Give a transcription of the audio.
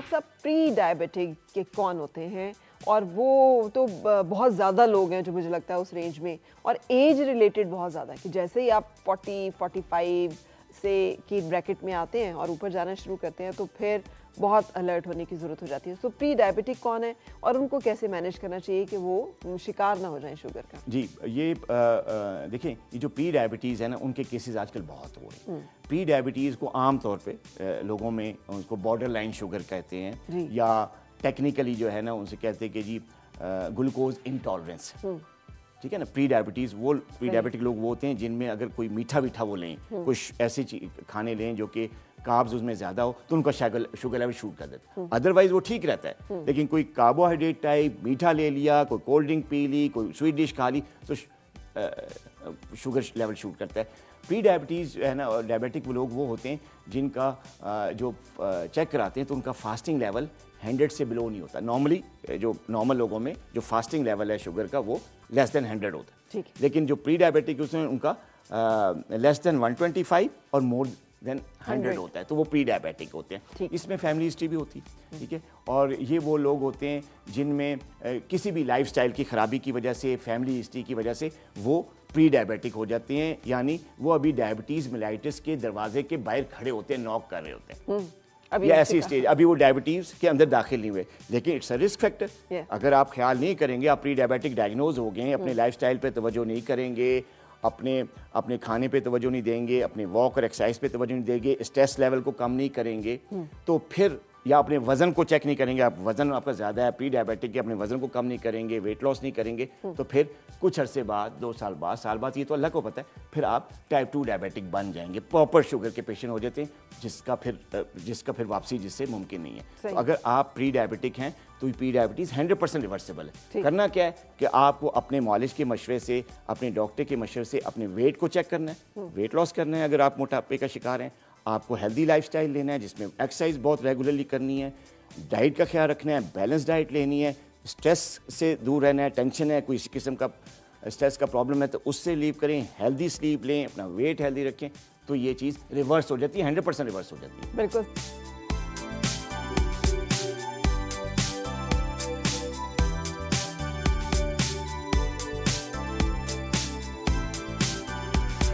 Doctor साहब pre diabetic के कौन होते हैं? और वो तो बहुत ज़्यादा लोग हैं जो मुझे लगता है उस रेंज में, और एज रिलेटेड बहुत ज़्यादा है कि जैसे ही आप 40-45 से की ब्रैकेट में आते हैं और ऊपर जाना शुरू करते हैं तो फिर बहुत अलर्ट होने की ज़रूरत हो जाती है। तो प्री डायबिटिक कौन है और उनको कैसे मैनेज करना चाहिए कि वो शिकार ना हो जाएं शुगर का? जी, ये देखिए, ये जो प्री डायबिटीज़ है ना, उनके केसेस आजकल बहुत हो रहे हैं। प्री डायबिटीज़ को आम तौर पे लोगों में उसको बॉर्डर लाइन शुगर कहते हैं, या टेक्निकली जो है ना उनसे कहते हैं कि जी ग्लूकोज इंटॉलरेंस। ठीक है ना, प्री डायबिटीज़ वो प्री डायबिटिक लोग वो होते हैं जिनमें अगर कोई मीठा वो लें, कुछ ऐसे खाने लें जो कि कार्ब्स उसमें ज़्यादा हो, तो उनका शुगर लेवल शूट कर देता है। अदरवाइज वो ठीक रहता है, लेकिन कोई कार्बोहाइड्रेट टाइप मीठा ले लिया, कोई कोल्ड ड्रिंक पी ली, कोई स्वीट डिश खा ली, तो शुगर लेवल शूट करता है। प्री डायबिटीज़ है ना, और डायबिटिक वो लोग वो होते हैं जिनका जो चेक कराते हैं तो उनका फास्टिंग लेवल 100 से बिलो नहीं होता। नॉर्मली जो नॉर्मल लोगों में जो फास्टिंग लेवल है शुगर का वो लेस देन 100 होता है, लेकिन जो प्री डायबिटिक उसमें उनका लेस देन 125 और मोर देन 100 होता है, तो वो प्री डायबिटिक होते हैं। इसमें फैमिली हिस्ट्री भी होती है, ठीक है, और ये वो लोग होते हैं जिनमें किसी भी लाइफस्टाइल की खराबी की वजह से, फैमिली हिस्ट्री की वजह से वो प्री डायबिटिक हो जाते हैं, यानी वो अभी डायबिटीज़ मेलाइटिस के दरवाजे के बाहर खड़े होते हैं, नॉक कर रहे होते हैं। या ऐसी स्टेज, अभी वो डायबिटीज़ के अंदर दाखिल नहीं हुए, लेकिन इट्स अ रिस्क फैक्टर। अगर आप ख्याल नहीं करेंगे, आप प्री डायबिटिक डायग्नोज हो गए, अपने लाइफस्टाइल पे तवज्जो नहीं करेंगे, अपने खाने पे तवज्जो नहीं देंगे, अपने वॉक और एक्सरसाइज पे तवज्जो नहीं देंगे, स्ट्रेस लेवल को कम नहीं करेंगे, तो फिर या अपने वजन को चेक नहीं करेंगे, आप वजन आपका ज़्यादा है प्री डायबिटिक के, अपने वजन को कम नहीं करेंगे, वेट लॉस नहीं करेंगे, तो फिर कुछ अरसे बाद, 2 साल बाद, साल बाद, ये तो अल्लाह को पता है, फिर आप टाइप 2 डायबिटिक बन जाएंगे, प्रॉपर शुगर के पेशेंट हो जाते हैं, जिसका फिर वापसी जिससे मुमकिन नहीं है। तो अगर आप प्री डायबिटिक हैं तो प्री डायबिटीज़ 100% रिवर्सिबल है। करना क्या है कि आपको अपने मालिश के मशवरे से, अपने डॉक्टर के मशवरे से अपने वेट को चेक करना है, वेट लॉस करना है अगर आप मोटापे का शिकार हैं, आपको हेल्दी लाइफस्टाइल लेना है जिसमें एक्सरसाइज बहुत रेगुलरली करनी है, डाइट का ख्याल रखना है, बैलेंस डाइट लेनी है, स्ट्रेस से दूर रहना है, टेंशन है, कोई किस्म का स्ट्रेस का प्रॉब्लम है तो उससे लीव करें, हेल्दी स्लीप लें, अपना वेट हेल्दी रखें, तो ये चीज़ रिवर्स हो जाती है, 100% रिवर्स हो जाती है। बिल्कुल।